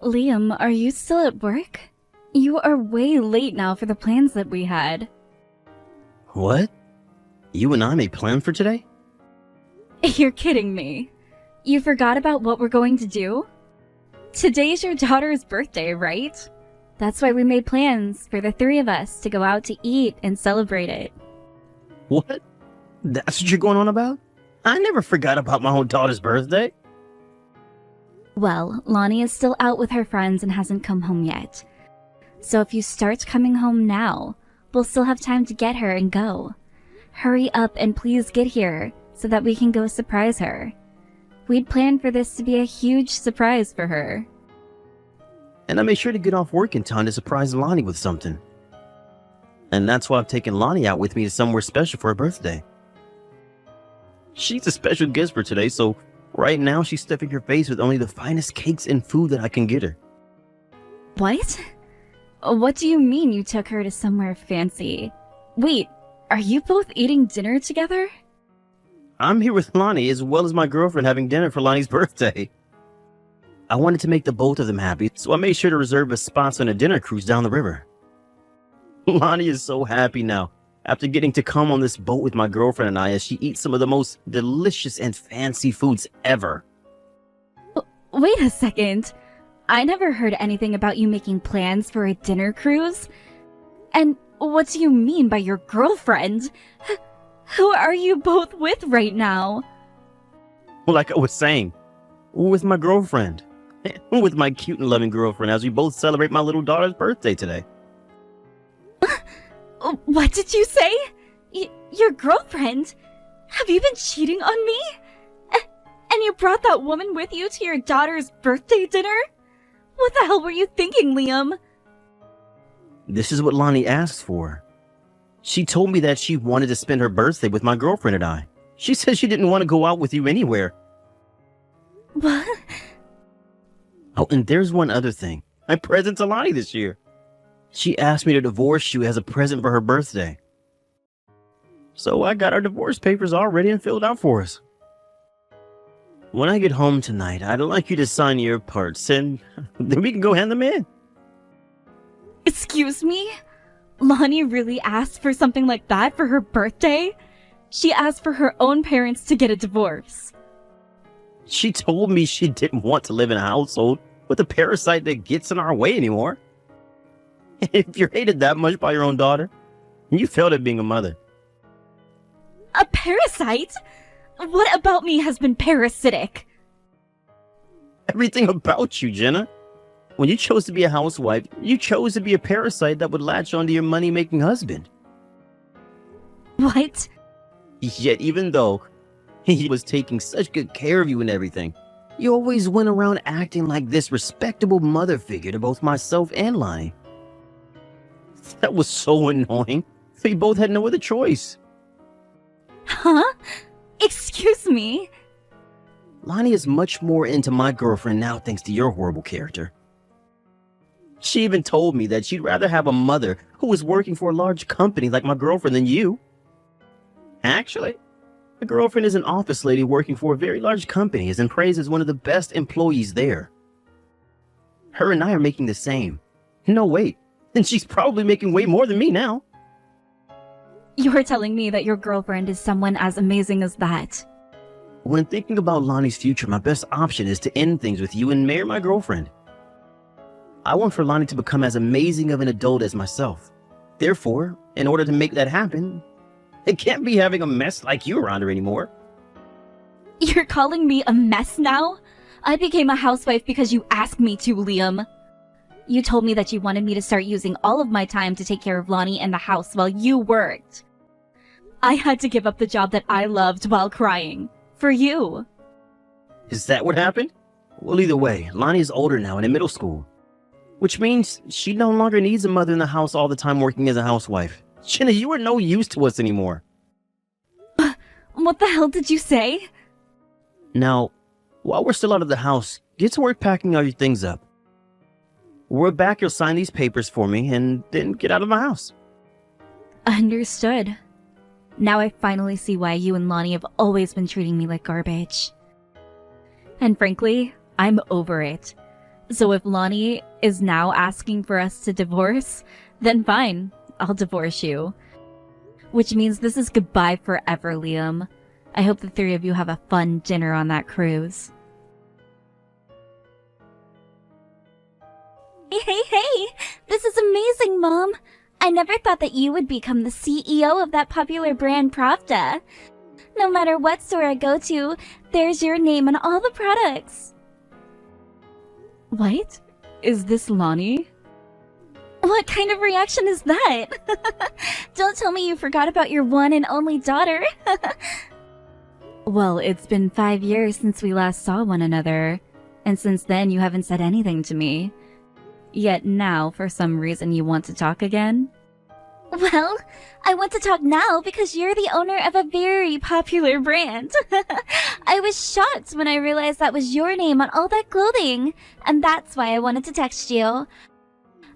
Liam, are you still at work? You are way late now for the plans that we had. What? You and I made plans for today? You're kidding me. You forgot about what we're going to do? Today's your daughter's birthday, right? That's why we made plans for the three of us to go out to eat and celebrate it. What? That's what you're going on about? I never forgot about my own daughter's birthday. Well, Lonnie is still out with her friends and hasn't come home yet. So if you start coming home now, we'll still have time to get her and go. Hurry up and please get here so that we can go surprise her. We'd planned for this to be a huge surprise for her. And I made sure to get off work in time to surprise Lonnie with something. And that's why I've taken Lonnie out with me to somewhere special for her birthday. She's a special guest for today, so right now she's stuffing her face with only the finest cakes and food that I can get her. What? What do you mean you took her to somewhere fancy? Wait, are you both eating dinner together? I'm here with Lonnie as well as my girlfriend having dinner for Lonnie's birthday. I wanted to make the both of them happy, so I made sure to reserve a spot on a dinner cruise down the river. Lonnie is so happy now after getting to come on this boat with my girlfriend and I as she eats some of the most delicious and fancy foods ever. Wait a second. I never heard anything about you making plans for a dinner cruise. And what do you mean by your girlfriend? Who are you both with right now? Well, like I was saying, with my girlfriend. With my cute and loving girlfriend as we both celebrate my little daughter's birthday today. What did you say? Your girlfriend? Have you been cheating on me? And you brought that woman with you to your daughter's birthday dinner? What the hell were you thinking, Liam? This is what Lonnie asked for. She told me that she wanted to spend her birthday with my girlfriend and I. She said she didn't want to go out with you anywhere. What? Oh, and there's one other thing. My present to Lonnie this year. She asked me to divorce you as a present for her birthday. So I got our divorce papers all ready and filled out for us. When I get home tonight, I'd like you to sign your parts and then we can go hand them in. Excuse me? Lonnie really asked for something like that for her birthday? She asked for her own parents to get a divorce. She told me she didn't want to live in a household with a parasite that gets in our way anymore. If you're hated that much by your own daughter, you failed at being a mother. A parasite? What about me has been parasitic? Everything about you, Jenna. When you chose to be a housewife, you chose to be a parasite that would latch onto your money-making husband. What? Yet even though he was taking such good care of you and everything, you always went around acting like this respectable mother figure to both myself and Lonnie. That was so annoying. We both had no other choice. Huh? Excuse me? Lonnie is much more into my girlfriend now thanks to your horrible character. She even told me that she'd rather have a mother who was working for a large company like my girlfriend than you. Actually, my girlfriend is an office lady working for a very large company and praised as one of the best employees there. Her and I are making the same. No, wait. And she's probably making way more than me now. You're telling me that your girlfriend is someone as amazing as that? When thinking about Lonnie's future, my best option is to end things with you and marry my girlfriend. I want for Lonnie to become as amazing of an adult as myself. Therefore, in order to make that happen, it can't be having a mess like you around her anymore. You're calling me a mess now? I became a housewife because you asked me to, Liam. You told me that you wanted me to start using all of my time to take care of Lonnie and the house while you worked. I had to give up the job that I loved while crying. For you. Is that what happened? Well, either way, Lonnie is older now and in middle school. Which means she no longer needs a mother in the house all the time working as a housewife. Jenna, you are no use to us anymore. What the hell did you say? Now, while we're still out of the house, get to work packing all your things up. When we're back, you'll sign these papers for me and then get out of my house. Understood. Now I finally see why you and Lonnie have always been treating me like garbage. And frankly, I'm over it. So if Lonnie is now asking for us to divorce, then fine, I'll divorce you. Which means this is goodbye forever, Liam. I hope the three of you have a fun dinner on that cruise. Hey, this is amazing, Mom. I never thought that you would become the CEO of that popular brand Pravda. No matter what store I go to, there's your name on all the products. What? Is this Lonnie? What kind of reaction is that? Don't tell me you forgot about your one and only daughter. Well, it's been 5 years since we last saw one another, and since then you haven't said anything to me. Yet now, for some reason, you want to talk again? Well, I want to talk now because you're the owner of a very popular brand. I was shocked when I realized that was your name on all that clothing, and that's why I wanted to text you.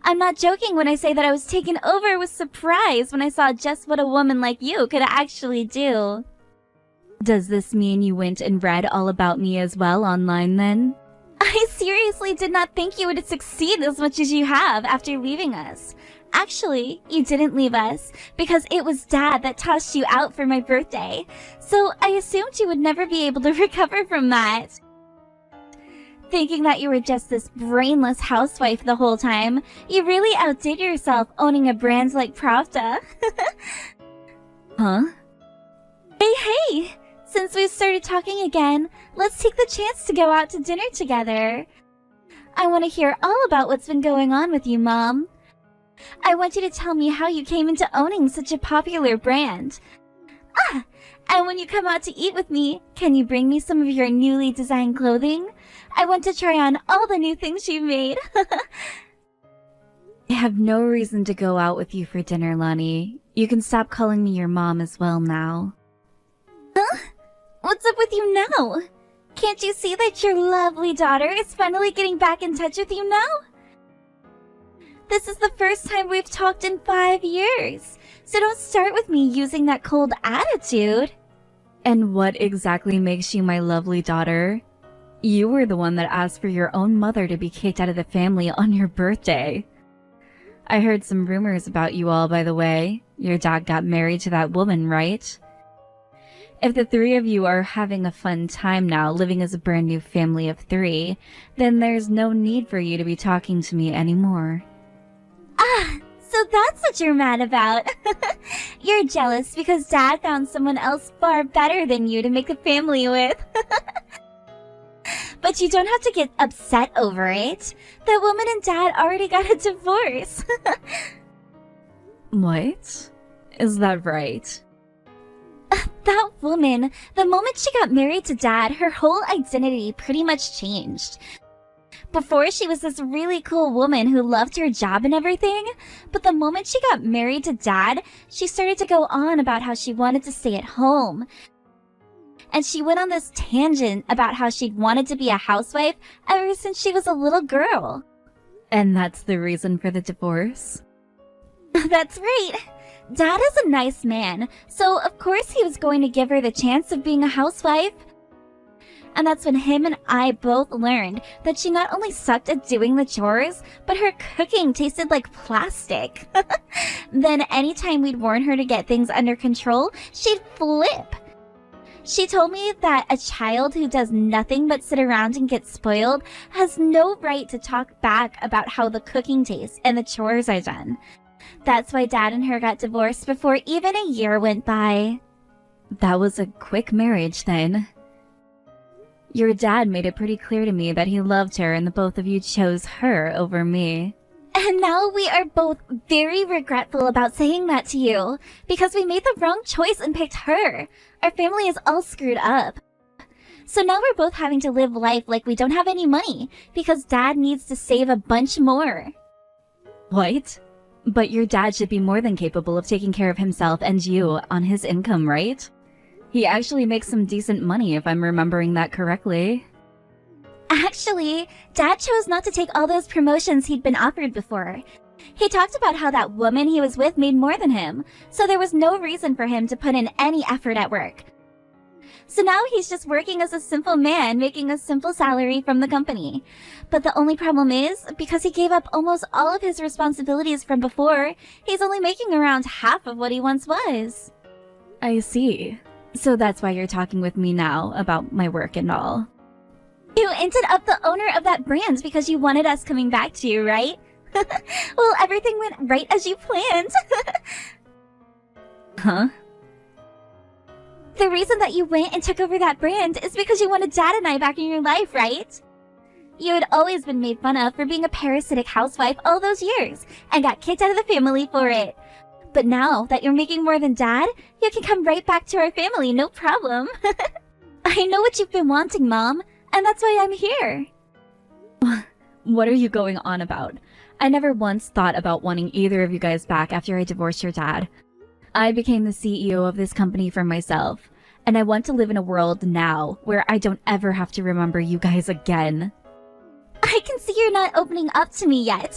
I'm not joking when I say that I was taken over with surprise when I saw just what a woman like you could actually do. Does this mean you went and read all about me as well online then? I seriously did not think you would succeed as much as you have after leaving us. Actually, you didn't leave us because it was Dad that tossed you out for my birthday. So I assumed you would never be able to recover from that. Thinking that you were just this brainless housewife the whole time, you really outdid yourself owning a brand like Pravda. Huh? Hey! Since we've started talking again, let's take the chance to go out to dinner together. I want to hear all about what's been going on with you, Mom. I want you to tell me how you came into owning such a popular brand. And when you come out to eat with me, can you bring me some of your newly designed clothing? I want to try on all the new things you've made. I have no reason to go out with you for dinner, Lonnie. You can stop calling me your mom as well now. Huh? What's up with you now? Can't you see that your lovely daughter is finally getting back in touch with you now? This is the first time we've talked in 5 years, so don't start with me using that cold attitude. And what exactly makes you my lovely daughter? You were the one that asked for your own mother to be kicked out of the family on your birthday. I heard some rumors about you all, by the way. Your dad got married to that woman, right? If the three of you are having a fun time now, living as a brand new family of 3, then there's no need for you to be talking to me anymore. So that's what you're mad about. You're jealous because Dad found someone else far better than you to make a family with. But you don't have to get upset over it. The woman and Dad already got a divorce. What? Is that right? That woman, the moment she got married to Dad, her whole identity pretty much changed. Before, she was this really cool woman who loved her job and everything, but the moment she got married to Dad, she started to go on about how she wanted to stay at home. And she went on this tangent about how she'd wanted to be a housewife ever since she was a little girl. And that's the reason for the divorce? That's right. Dad is a nice man, so of course he was going to give her the chance of being a housewife. And that's when him and I both learned that she not only sucked at doing the chores, but her cooking tasted like plastic. Then anytime we'd warn her to get things under control, she'd flip. She told me that a child who does nothing but sit around and get spoiled has no right to talk back about how the cooking tastes and the chores are done. That's why Dad and her got divorced before even a year went by. That was a quick marriage then. Your dad made it pretty clear to me that he loved her and the both of you chose her over me. And now we are both very regretful about saying that to you, because we made the wrong choice and picked her. Our family is all screwed up. So now we're both having to live life like we don't have any money, because Dad needs to save a bunch more. What? But your dad should be more than capable of taking care of himself and you on his income, right? He actually makes some decent money, if I'm remembering that correctly. Actually, Dad chose not to take all those promotions he'd been offered before. He talked about how that woman he was with made more than him, so there was no reason for him to put in any effort at work. So now he's just working as a simple man, making a simple salary from the company. But the only problem is, because he gave up almost all of his responsibilities from before, he's only making around half of what he once was. I see. So that's why you're talking with me now about my work and all. You ended up the owner of that brand because you wanted us coming back to you, right? Well, everything went right as you planned. Huh? The reason that you went and took over that brand is because you wanted Dad and I back in your life, right? You had always been made fun of for being a parasitic housewife all those years, and got kicked out of the family for it. But now that you're making more than Dad, you can come right back to our family, no problem. I know what you've been wanting, Mom, and that's why I'm here. What are you going on about? I never once thought about wanting either of you guys back after I divorced your dad. I became the CEO of this company for myself, and I want to live in a world now where I don't ever have to remember you guys again. I can see you're not opening up to me yet,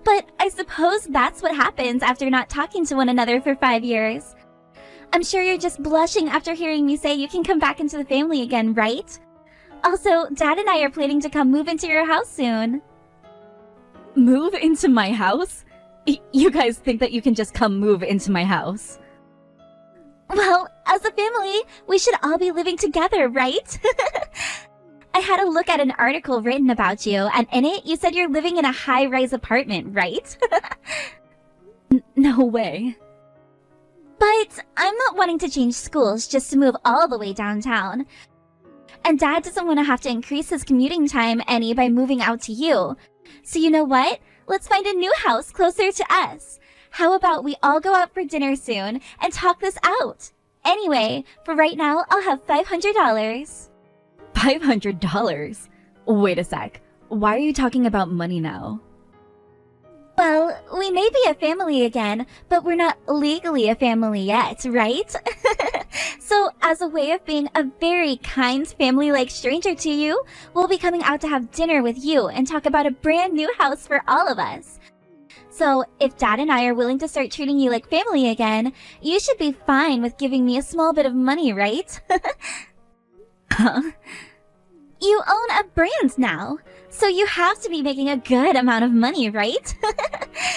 but I suppose that's what happens after not talking to one another for 5 years. I'm sure you're just blushing after hearing me say you can come back into the family again, right? Also, Dad and I are planning to come move into your house soon. Move into my house? You guys think that you can just come move into my house? Well, as a family, we should all be living together, right? I had a look at an article written about you, and in it, you said you're living in a high-rise apartment, right? No way. But I'm not wanting to change schools just to move all the way downtown. And Dad doesn't want to have to increase his commuting time any by moving out to you. So you know what? Let's find a new house closer to us. How about we all go out for dinner soon and talk this out? Anyway, for right now, I'll have $500. $500? Wait a sec. Why are you talking about money now? Well, we may be a family again, but we're not legally a family yet, right? So, as a way of being a very kind family-like stranger to you, we'll be coming out to have dinner with you and talk about a brand new house for all of us. So, if Dad and I are willing to start treating you like family again, you should be fine with giving me a small bit of money, right? Huh? You own a brand now, so you have to be making a good amount of money, right?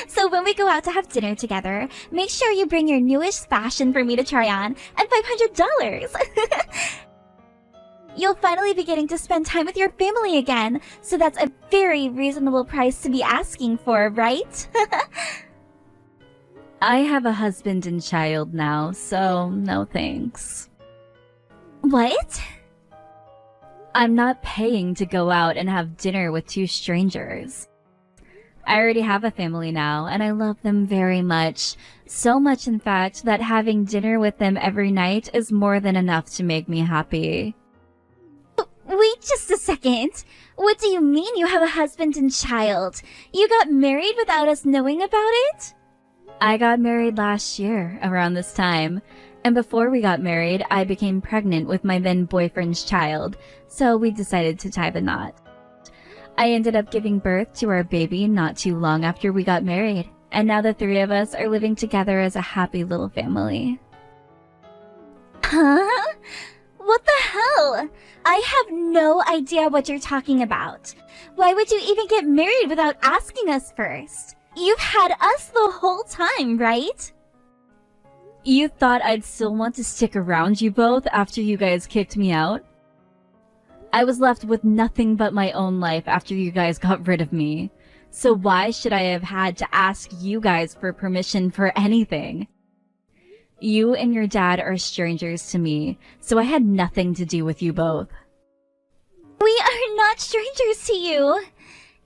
So when we go out to have dinner together, make sure you bring your newest fashion for me to try on and $500. You'll finally be getting to spend time with your family again, so that's a very reasonable price to be asking for, right? I have a husband and child now, so no thanks. What? I'm not paying to go out and have dinner with 2 strangers. I already have a family now, and I love them very much. So much, in fact, that having dinner with them every night is more than enough to make me happy. Wait just a second. What do you mean you have a husband and child? You got married without us knowing about it? I got married last year, around this time. And before we got married, I became pregnant with my then boyfriend's child, so we decided to tie the knot. I ended up giving birth to our baby not too long after we got married, and now the 3 of us are living together as a happy little family. Huh? What the hell? I have no idea what you're talking about. Why would you even get married without asking us first? You've had us the whole time, right? You thought I'd still want to stick around you both after you guys kicked me out? I was left with nothing but my own life after you guys got rid of me. So why should I have had to ask you guys for permission for anything? You and your dad are strangers to me, so I had nothing to do with you both. We are not strangers to you.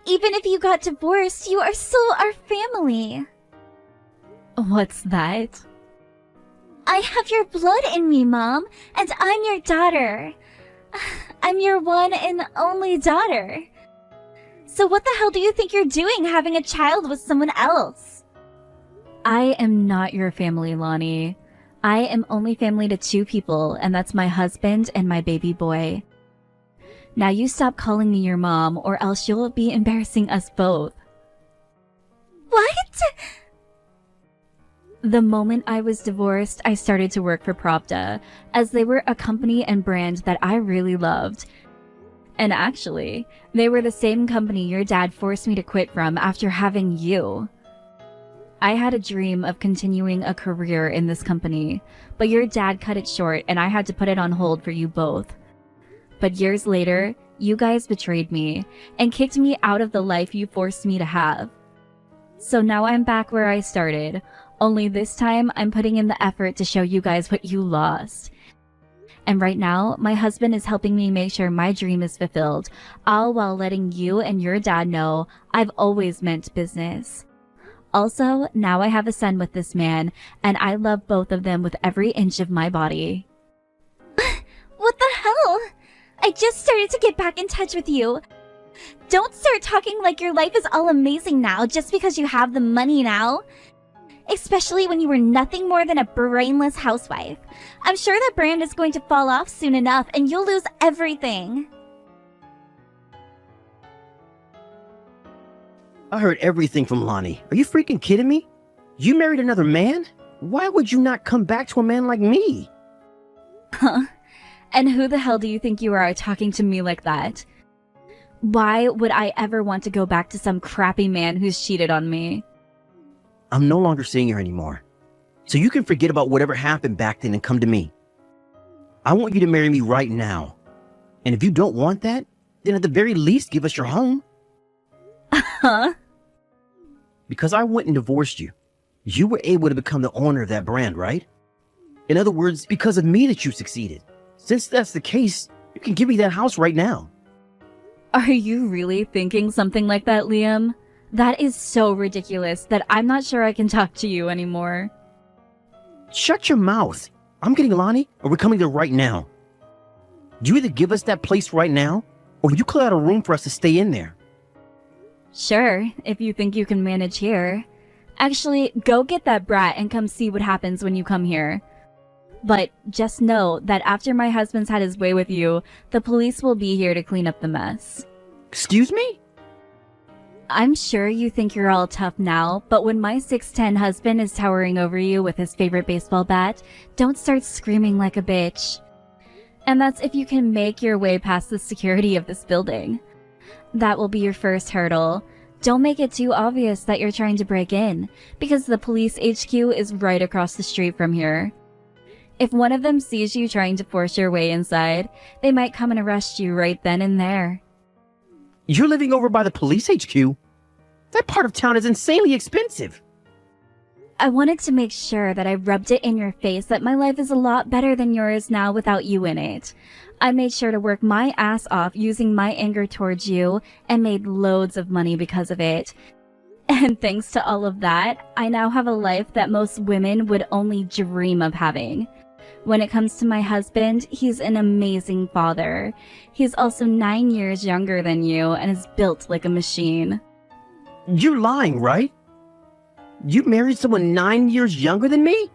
Even if you got divorced, you are still our family. What's that? I have your blood in me, Mom, and I'm your daughter. I'm your one and only daughter. So what the hell do you think you're doing having a child with someone else? I am not your family, Lonnie. I am only family to 2 people, and that's my husband and my baby boy. Now you stop calling me your mom, or else you'll be embarrassing us both. What? The moment I was divorced, I started to work for Pravda, as they were a company and brand that I really loved. And actually, they were the same company your dad forced me to quit from after having you. I had a dream of continuing a career in this company, but your dad cut it short and I had to put it on hold for you both. But years later, you guys betrayed me and kicked me out of the life you forced me to have. So now I'm back where I started, only this time I'm putting in the effort to show you guys what you lost. And right now, my husband is helping me make sure my dream is fulfilled, all while letting you and your dad know I've always meant business. Also, now I have a son with this man, and I love both of them with every inch of my body. What the hell? I just started to get back in touch with you. Don't start talking like your life is all amazing now just because you have the money now. Especially when you were nothing more than a brainless housewife. I'm sure that brand is going to fall off soon enough and you'll lose everything. I heard everything from Lonnie. Are you freaking kidding me? You married another man? Why would you not come back to a man like me? Huh? And who the hell do you think you are talking to me like that? Why would I ever want to go back to some crappy man who's cheated on me? I'm no longer seeing her anymore. So you can forget about whatever happened back then and come to me. I want you to marry me right now. And if you don't want that, then at the very least give us your home. Huh? Because I went and divorced you, you were able to become the owner of that brand, right? In other words, because of me that you succeeded. Since that's the case, you can give me that house right now. Are you really thinking something like that, Liam? That is so ridiculous that I'm not sure I can talk to you anymore. Shut your mouth. I'm getting Lonnie, or we're coming there right now. You either give us that place right now, or you clear out a room for us to stay in there. Sure, if you think you can manage here. Actually, go get that brat and come see what happens when you come here. But just know that after my husband's had his way with you, the police will be here to clean up the mess. Excuse me? I'm sure you think you're all tough now, but when my 6'10" husband is towering over you with his favorite baseball bat, don't start screaming like a bitch. And that's if you can make your way past the security of this building. That will be your first hurdle. Don't make it too obvious that you're trying to break in, because the police HQ is right across the street from here. If one of them sees you trying to force your way inside, they might come and arrest you right then and there. You're living over by the police HQ? That part of town is insanely expensive. I wanted to make sure that I rubbed it in your face that my life is a lot better than yours now without you in it. I made sure to work my ass off using my anger towards you and made loads of money because of it. And thanks to all of that, I now have a life that most women would only dream of having. When it comes to my husband, he's an amazing father. He's also 9 years younger than you and is built like a machine. You're lying, right? You married someone 9 years younger than me?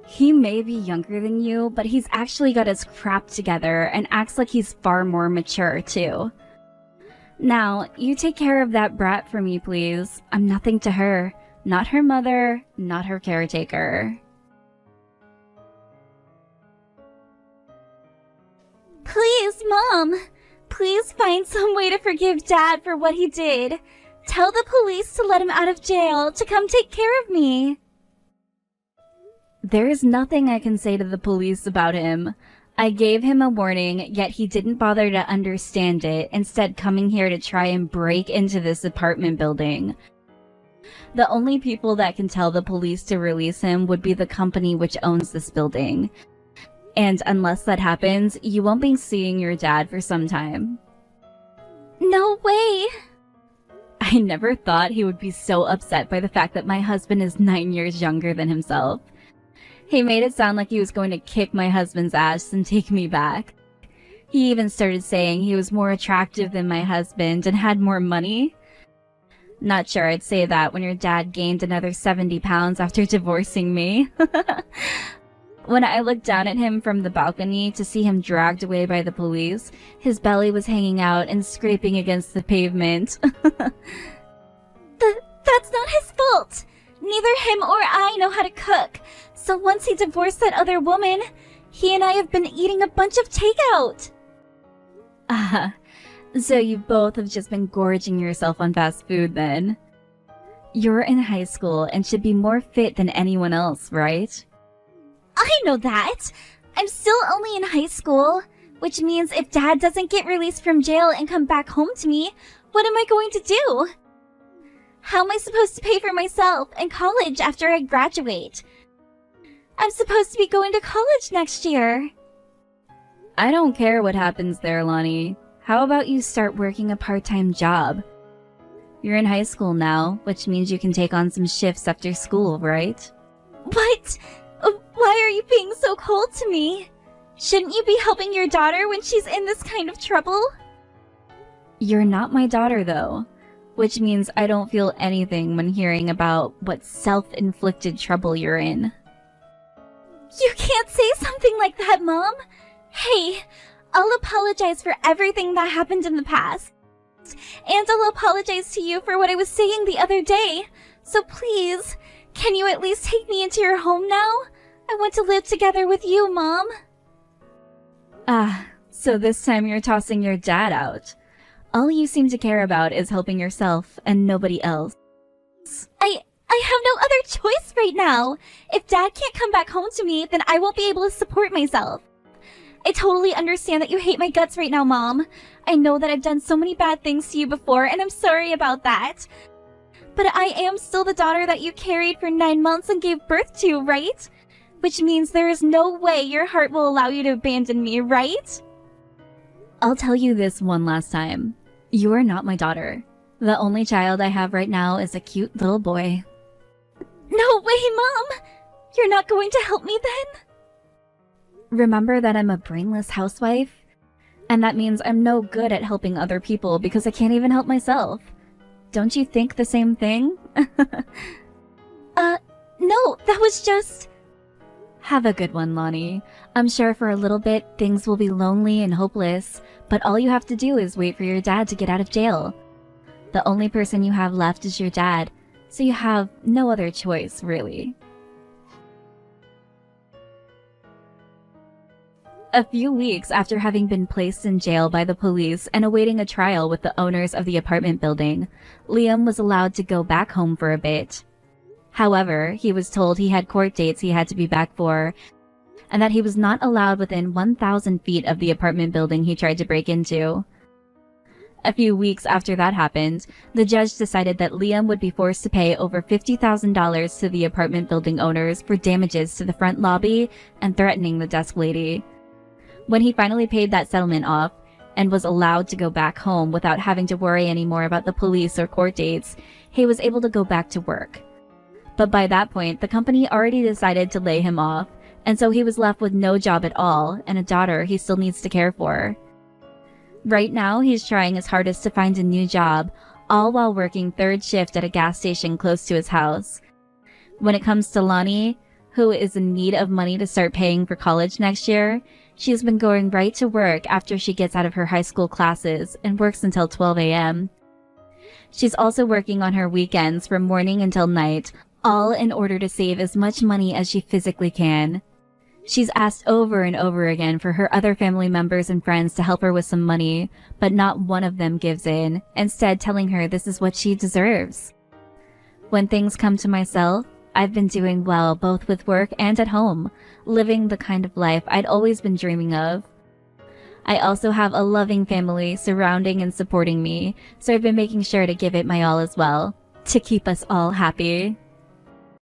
He may be younger than you, but he's actually got his crap together and acts like he's far more mature, too. Now, you take care of that brat for me, please. I'm nothing to her. Not her mother, not her caretaker. Please, Mom. Please find some way to forgive Dad for what he did. Tell the police to let him out of jail, to come take care of me. There is nothing I can say to the police about him. I gave him a warning, yet he didn't bother to understand it, instead coming here to try and break into this apartment building. The only people that can tell the police to release him would be the company which owns this building. And unless that happens, you won't be seeing your dad for some time. No way! I never thought he would be so upset by the fact that my husband is 9 years younger than himself. He made it sound like he was going to kick my husband's ass and take me back. He even started saying he was more attractive than my husband and had more money. Not sure I'd say that when your dad gained another 70 pounds after divorcing me. When I looked down at him from the balcony to see him dragged away by the police, his belly was hanging out and scraping against the pavement. That's not his fault! neither him or I know how to cook, so once he divorced that other woman, he and I have been eating a bunch of takeout. So you both have just been gorging yourself on fast food then. You're in high school and should be more fit than anyone else, right? I know that. I'm still only in high school, which means if Dad doesn't get released from jail and come back home to me, what am I going to do? How am I supposed to pay for myself and college after I graduate? I'm supposed to be going to college next year. I don't care what happens there, Lonnie. How about you start working a part-time job? You're in high school now, which means you can take on some shifts after school, right? What? Why are you being so cold to me? Shouldn't you be helping your daughter when she's in this kind of trouble? You're not my daughter, though, which means I don't feel anything when hearing about what self-inflicted trouble you're in. You can't say something like that, Mom! Hey, I'll apologize for everything that happened in the past. And I'll apologize to you for what I was saying the other day. So please, can you at least take me into your home now? I want to live together with you, Mom. So this time you're tossing your dad out. All you seem to care about is helping yourself and nobody else. I have no other choice right now. If Dad can't come back home to me, then I won't be able to support myself. I totally understand that you hate my guts right now, Mom. I know that I've done so many bad things to you before, and I'm sorry about that. But I am still the daughter that you carried for 9 months and gave birth to, right? Which means there is no way your heart will allow you to abandon me, right? I'll tell you this one last time. You are not my daughter. The only child I have right now is a cute little boy. No way, Mom! You're not going to help me then? Remember that I'm a brainless housewife? And that means I'm no good at helping other people because I can't even help myself. Don't you think the same thing? No, that was just... Have a good one, Lonnie. I'm sure for a little bit things will be lonely and hopeless, but all you have to do is wait for your dad to get out of jail. The only person you have left is your dad, so you have no other choice, really. A few weeks after having been placed in jail by the police and awaiting a trial with the owners of the apartment building, Liam was allowed to go back home for a bit. However, he was told he had court dates he had to be back for, and that he was not allowed within 1,000 feet of the apartment building he tried to break into. A few weeks after that happened, the judge decided that Liam would be forced to pay over $50,000 to the apartment building owners for damages to the front lobby and threatening the desk lady. When he finally paid that settlement off and was allowed to go back home without having to worry anymore about the police or court dates, he was able to go back to work. But by that point, the company already decided to lay him off, and so he was left with no job at all and a daughter he still needs to care for. Right now, he's trying his hardest to find a new job, all while working third shift at a gas station close to his house. When it comes to Lonnie, who is in need of money to start paying for college next year, she's been going right to work after she gets out of her high school classes and works until 12 a.m. She's also working on her weekends from morning until night, all in order to save as much money as she physically can. She's asked over and over again for her other family members and friends to help her with some money, but not one of them gives in, instead telling her this is what she deserves. When things come to myself, I've been doing well both with work and at home, living the kind of life I'd always been dreaming of. I also have a loving family surrounding and supporting me, so I've been making sure to give it my all as well, to keep us all happy.